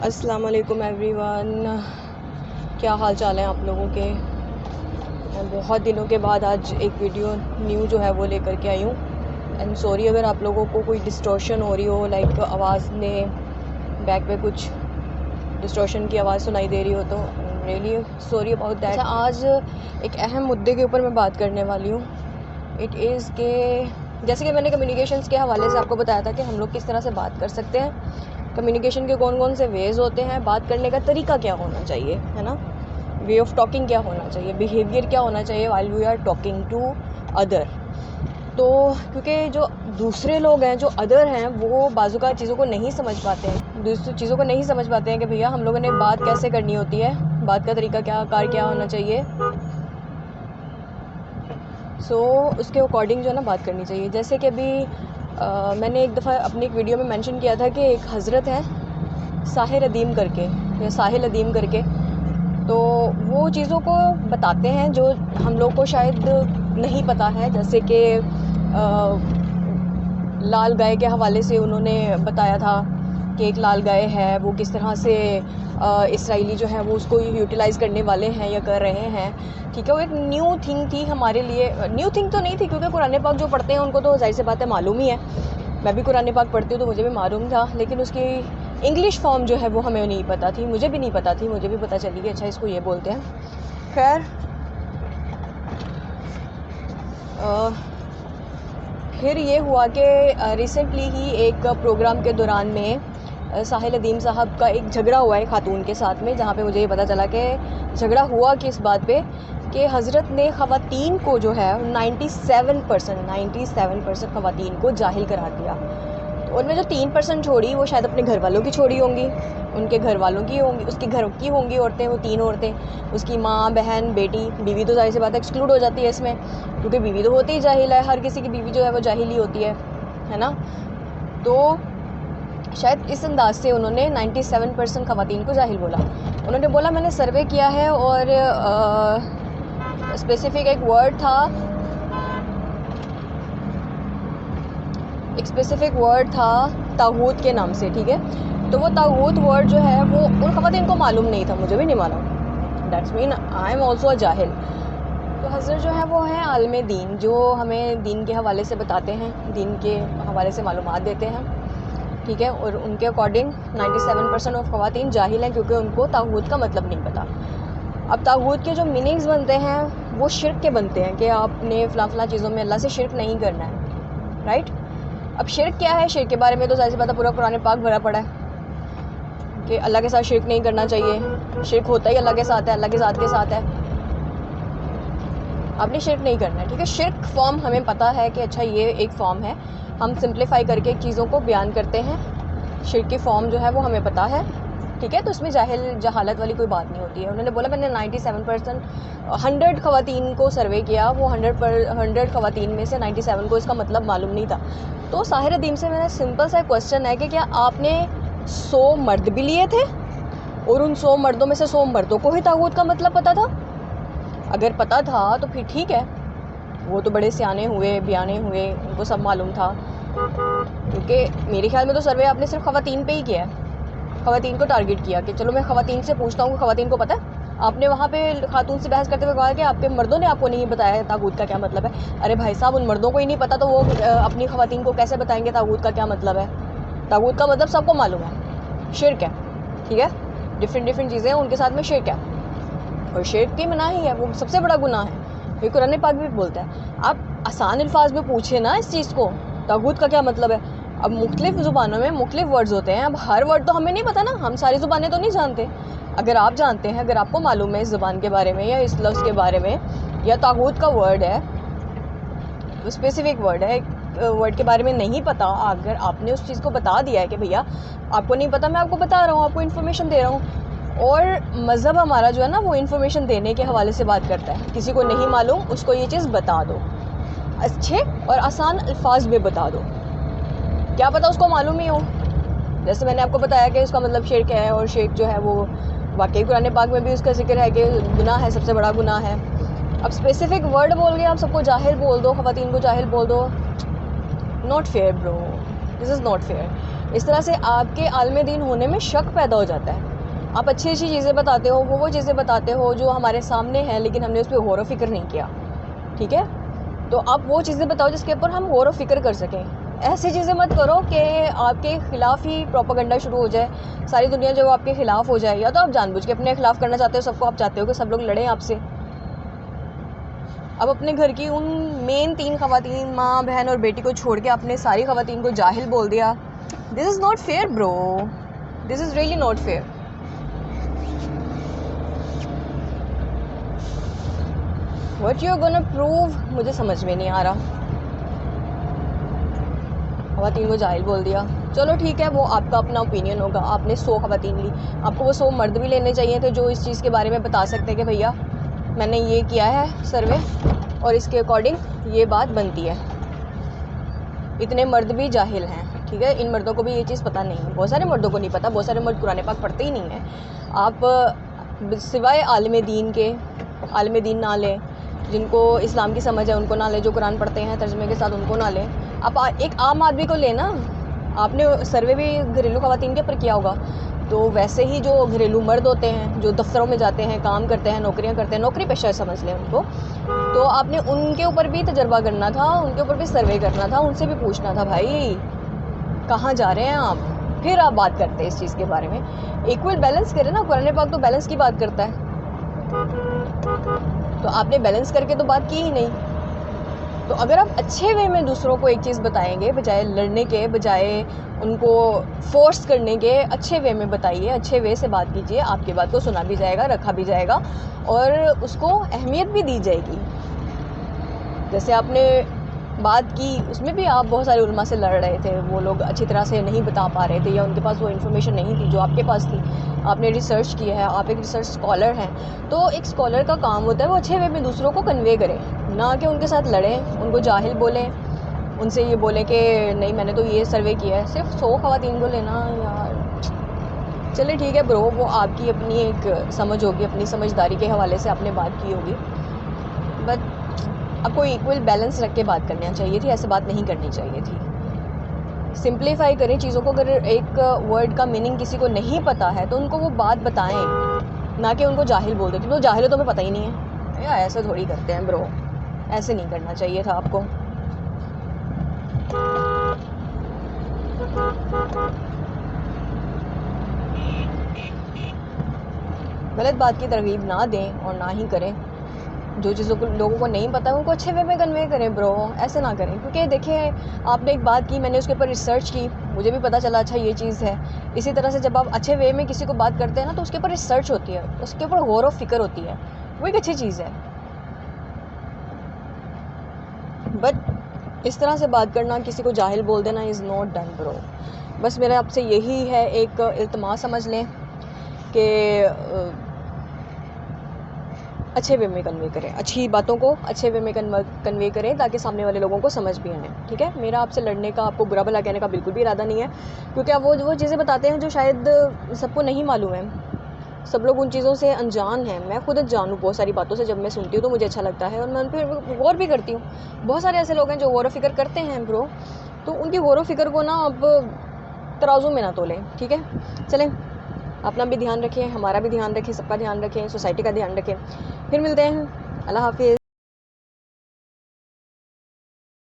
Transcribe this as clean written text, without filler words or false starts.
अस्सलाम वालेकुम एवरीवन, क्या हाल चाल है आप लोगों के। मैं बहुत दिनों के बाद आज एक वीडियो न्यू जो है वो लेकर के आई हूँ। एंड सॉरी अगर आप लोगों को कोई डिस्टॉर्शन हो रही हो, लाइक आवाज़ में बैक पे कुछ डिस्टॉर्शन की आवाज़ सुनाई दे रही हो, तो रियली सॉरी अबाउट दैट। आज एक अहम मुद्दे के ऊपर मैं बात करने वाली हूँ। इट इज़ के जैसे कि मैंने कम्युनिकेशंस के हवाले से आपको बताया था कि हम लोग किस तरह से बात कर सकते हैं, कम्युनिकेशन के कौन कौन से वेज़ होते हैं, बात करने का तरीका क्या होना चाहिए, है ना, वे ऑफ टॉकिंग क्या होना चाहिए, बिहेवियर क्या होना चाहिए while we are talking to other. तो क्योंकि जो दूसरे लोग हैं, जो अदर हैं, वो बाज़ू चीज़ों को नहीं समझ पाते हैं, दूसरी चीज़ों को नहीं समझ पाते हैं कि भैया हम लोगों ने बात कैसे करनी होती है, बात का तरीका क्या होना चाहिए। सो उसके अकॉर्डिंग जो है ना बात करनी चाहिए। जैसे कि अभी मैंने एक दफ़ा अपनी एक वीडियो में मेंशन किया था कि एक हज़रत है साहिर अदीम करके या साहिल अदीम करके, तो वो चीज़ों को बताते हैं जो हम लोग को शायद नहीं पता है। जैसे कि लाल गाय के हवाले से उन्होंने बताया था कि एक लाल गाय है, वो किस तरह से इसराइली जो है वो उसको यूटिलाइज़ करने वाले हैं या कर रहे हैं। ठीक है, वो एक न्यू थिंग थी हमारे लिए। न्यू थिंग तो नहीं थी क्योंकि कुरान पाक जो पढ़ते हैं उनको तो ज़ाहिर सी बात है मालूम ही है। मैं भी कुरान पाक पढ़ती हूँ तो मुझे भी मालूम था, लेकिन उसकी इंग्लिश फॉर्म जो है वो हमें नहीं पता थी, मुझे भी नहीं पता थी। मुझे भी पता चली कि अच्छा इसको ये बोलते हैं। खैर फिर ये हुआ कि रिसेंटली ही एक प्रोग्राम के दौरान में साहिल अदीम साहब का एक झगड़ा हुआ है खातून के साथ में, जहाँ पे मुझे ये पता चला कि झगड़ा हुआ किस बात पे कि हज़रत ने ख़वातीन को जो है 97% ख़वातीन को जाहिल करार दिया। तो उनमें जो 3% छोड़ी वो शायद अपने घर वालों की छोड़ी होंगी, उनके घर वालों की होंगी, उसके घर की होंगी औरतें, वो 3 औरतें, उसकी माँ, बहन, बेटी, बीवी तो ज़ाहिर सी बात एक्सक्लूड हो जाती है इसमें, क्योंकि बीवी तो होती ही जाहिल है। हर किसी की बीवी जो है वो जाहिल ही होती है ना। तो शायद इस अंदाज से उन्होंने 97% ख़वातीन को जाहिल बोला। उन्होंने बोला मैंने सर्वे किया है और स्पेसिफ़िक एक वर्ड था तागूत के नाम से, ठीक है। तो वो तागूत वर्ड जो है वो उन ख़वातीन को मालूम नहीं था, मुझे भी नहीं मालूम। That's mean I am also a जाहिल। तो हज़रत जो है वो है आलिम दीन, जो हमें दीन के हवाले से बताते हैं, दीन के हवाले से मालूमात देते हैं, ठीक है। और उनके अकॉर्डिंग 97% ऑफ ख़वातीन जाहिल हैं क्योंकि उनको तागूत का मतलब नहीं पता। अब तागूत के जो मीनिंग्स बनते हैं वो शिर्क के बनते हैं कि आपने फ़लाँ चीज़ों में अल्लाह से शिर्क नहीं करना है, राइट। अब शिर्क क्या है, शिर्क के बारे में तो ज़ाहिर सी बात है पूरा कुरान पाक भरा पड़ा है कि अल्लाह के साथ शिर्क नहीं करना चाहिए। शिर्क होता ही अल्लाह के साथ है, अल्लाह के ज़ात के साथ है, आपने शिर्क नहीं करना है, ठीक है। शिर्क फॉर्म हमें पता है कि अच्छा ये एक फ़ॉर्म है, हम सिंप्लीफाई करके चीज़ों को बयान करते हैं। शिर्क की फ़ॉर्म जो है वो हमें पता है, ठीक है। तो इसमें जहालत वाली कोई बात नहीं होती है। उन्होंने बोला मैंने 97% 100 ख़वातीन को सर्वे किया, वो 100 ख़वातीन में से 97 को इसका मतलब मालूम नहीं था। तो साहिर अदीम से मेरा सिंपल सा क्वेश्चन है कि क्या आपने 100 मर्द भी लिए थे और उन 100 मर्दों में से 100 मर्दों को ही तागूत का मतलब पता था? अगर पता था तो फिर ठीक है, वो तो बड़े सियाने हुए, बयाने हुए, उनको सब मालूम था। क्योंकि मेरे ख्याल में तो सर्वे आपने सिर्फ ख़वातीन पे ही किया है, ख़वातीन को टारगेट किया कि चलो मैं ख़वातीन से पूछता हूँ, ख़वातीन को पता है। आपने वहाँ पे खातून से बहस करते हुए कहा कि आपके मर्दों ने आपको नहीं बताया तागूत का क्या मतलब है। अरे भाई साहब, उन मर्दों को ही नहीं पता तो वो अपनी ख़वातीन को कैसे बताएंगे तागूत का क्या मतलब है। तागूत का मतलब सबको मालूम है, शिर्क है, ठीक है। डिफरेंट चीज़ें हैं, उनके साथ में शिर्क है और शिर्क की मनाही है, वो सबसे बड़ा गुनाह है। ये कुरान पाक भी बोलता है। आप आसान अल्फाज में पूछे ना इस चीज़ को, तागूत का क्या मतलब है। अब मुख्तलिफ़ ज़ुबानों में मुख्तलिफ़ वर्ड्स होते हैं, अब हर वर्ड तो हमें नहीं पता ना, हम सारी ज़ुबानें तो नहीं जानते। अगर आप जानते हैं, अगर आपको मालूम है इस ज़ुबान के बारे में या इस लफ्ज़ के बारे में, या तागूत का वर्ड है, स्पेसिफिक वर्ड है, वर्ड के बारे में नहीं पता, अगर आपने उस चीज़ को बता दिया है कि भैया आपको नहीं पता, मैं आपको बता रहा हूँ, आपको इन्फॉर्मेशन दे रहा हूँ। और मज़हब हमारा जो है ना वो इन्फॉर्मेशन देने के हवाले से बात करता है। किसी को नहीं मालूम उसको ये चीज़ बता दो, अच्छे और आसान अल्फाज में बता दो, क्या पता उसको मालूम ही हो। जैसे मैंने आपको बताया कि उसका मतलब शिर्क है, और शिर्क जो है वो वाकई कुरान पाक में भी उसका जिक्र है कि गुनाह है, सबसे बड़ा गुनाह है। अब स्पेसिफिक वर्ड बोल के आप सबको जाहिल बोल दो, ख़वातीन को जाहिल बोल दो, not fair bro, this is not fair. इस तरह से आपके आलम दीन होने में शक पैदा हो जाता है। आप अच्छी अच्छी चीज़ें बताते हो, वो चीज़ें बताते हो जो हमारे सामने है, लेकिन हमने उस पर गौर व फिक्र नहीं किया। ठीक है, तो आप वो चीज़ें बताओ जिसके ऊपर हम गौर व फिक्र कर सकें। ऐसी चीज़ें मत करो कि आपके ख़िलाफ़ ही प्रोपेगेंडा शुरू हो जाए, सारी दुनिया जो आपके ख़िलाफ़ हो जाए। या तो आप जानबूझ के अपने ख़िलाफ़ करना चाहते हो सबको, आप चाहते हो कि सब लोग लड़ें आपसे। अब अपने घर की उन मेन 3 ख़वातीन, माँ, बहन और बेटी को छोड़ के आपने सारी ख़वातीन को जाहिल बोल दिया। This is not fair bro, this is really not fair. What you are gonna prove, मुझे समझ में नहीं आ रहा। ख़वातीन को जाहिल बोल दिया, चलो ठीक है, वो आपका अपना ओपिनियन होगा। आपने 100 ख़वातीन ली, आपको वो 100 मर्द भी लेने चाहिए थे जो इस चीज़ के बारे में बता सकते हैं कि भैया मैंने ये किया है सर्वे और इसके अकॉर्डिंग ये बात बनती है। इतने मर्द भी जाहिल हैं, ठीक है, इन मर्दों को भी ये चीज़ पता नहीं है। बहुत सारे मर्दों को नहीं पता, बहुत सारे मर्द कुरान पाक पढ़ते ही नहीं हैं। आप सिवाय आलिम दीन के, आलिम दीन ना लें, जिनको इस्लाम की समझ है उनको ना लें, जो कुरान पढ़ते हैं तर्जुमे के साथ उनको ना लें। आप एक आम आदमी को लेना। आपने सर्वे भी घरेलू ख़वातीन के ऊपर किया होगा, तो वैसे ही जो घरेलू मर्द होते हैं जो दफ्तरों में जाते हैं, काम करते हैं, नौकरियां करते हैं, नौकरी पेशा समझ लें उनको, तो आपने उनके ऊपर भी तजर्बा करना था, उनके ऊपर भी सर्वे करना था, उनसे भी पूछना था भाई कहाँ जा रहे हैं आप, फिर आप बात करते हैं इस चीज़ के बारे में। इक्वल बैलेंस करें ना, कुरान पाक तो बैलेंस की बात करता है, तो आपने बैलेंस करके तो बात की ही नहीं। तो अगर आप अच्छे वे में दूसरों को एक चीज़ बताएंगे, बजाय लड़ने के, बजाय उनको फोर्स करने के, अच्छे वे में बताइए, अच्छे वे से बात कीजिए, आपकी बात को सुना भी जाएगा, रखा भी जाएगा और उसको अहमियत भी दी जाएगी। जैसे आपने बात की, उसमें भी आप बहुत सारे उलमा से लड़ रहे थे, वो लोग अच्छी तरह से नहीं बता पा रहे थे या उनके पास वो इन्फॉर्मेशन नहीं थी जो आपके पास थी। आपने रिसर्च किया है, आप एक रिसर्च स्कॉलर हैं, तो एक स्कॉलर का काम होता है वो अच्छे वे में दूसरों को कन्वे करें, ना कि उनके साथ लड़ें, उनको जाहिल बोलें, उनसे ये बोलें कि नहीं मैंने तो ये सर्वे किया है। सिर्फ 100 ख़वातीन को लेना यार, चलिए ठीक है ब्रो, वो आपकी अपनी एक समझ होगी, अपनी समझदारी के हवाले से आपने बात की होगी, बट आपको इक्वल बैलेंस रख के बात करना चाहिए थी, ऐसे बात नहीं करनी चाहिए थी। सिंप्लीफाई करें चीज़ों को। अगर एक वर्ड का मीनिंग किसी को नहीं पता है तो उनको वो बात बताएं, ना कि उनको जाहिल बोल देते। तो जाहिल हो तो हमें पता ही नहीं है, या ऐसे थोड़ी करते हैं ब्रो, ऐसे नहीं करना चाहिए था आपको। गलत बात की तरगीब ना दें और ना ही करें। जो चीज़ों को लोगों को नहीं पता है उनको अच्छे वे में कन्वे करें ब्रो, ऐसे ना करें। क्योंकि देखिए आपने एक बात की, मैंने उसके ऊपर रिसर्च की, मुझे भी पता चला अच्छा ये चीज़ है। इसी तरह से जब आप अच्छे वे में किसी को बात करते हैं ना, तो उसके ऊपर रिसर्च होती है, उसके ऊपर गौर व फिक्र होती है, वो एक अच्छी चीज़ है। बट इस तरह से बात करना, किसी को जाहिल बोल देना इज़ नॉट डन ब्रो। बस मेरा आपसे यही है, एक इल्तिमास समझ लें कि अच्छे वे में कन्वे करें, अच्छी बातों को अच्छे वे में कन्वे करें ताकि सामने वाले लोगों को समझ भी आए। ठीक है, मेरा आपसे लड़ने का, आपको बुरा भला कहने का बिल्कुल भी इरादा नहीं है, क्योंकि आप वो चीज़ें बताते हैं जो शायद सबको नहीं मालूम है, सब लोग उन चीज़ों से अनजान हैं। मैं खुद अनजान हूँ बहुत सारी बातों से, जब मैं सुनती हूँ तो मुझे अच्छा लगता है और मैं उन पर गौर भी करती हूँ। बहुत सारे ऐसे लोग हैं जो गौर व फिक्र करते हैं ब्रो, तो उनकी गौर व फिक्र को ना अब तराजू में ना तोलें। ठीक है, चलें, अपना भी ध्यान रखें, हमारा भी ध्यान रखें, सबका ध्यान रखें, सोसाइटी का ध्यान रखें। फिर मिलते हैं, अल्लाह हाफिज़।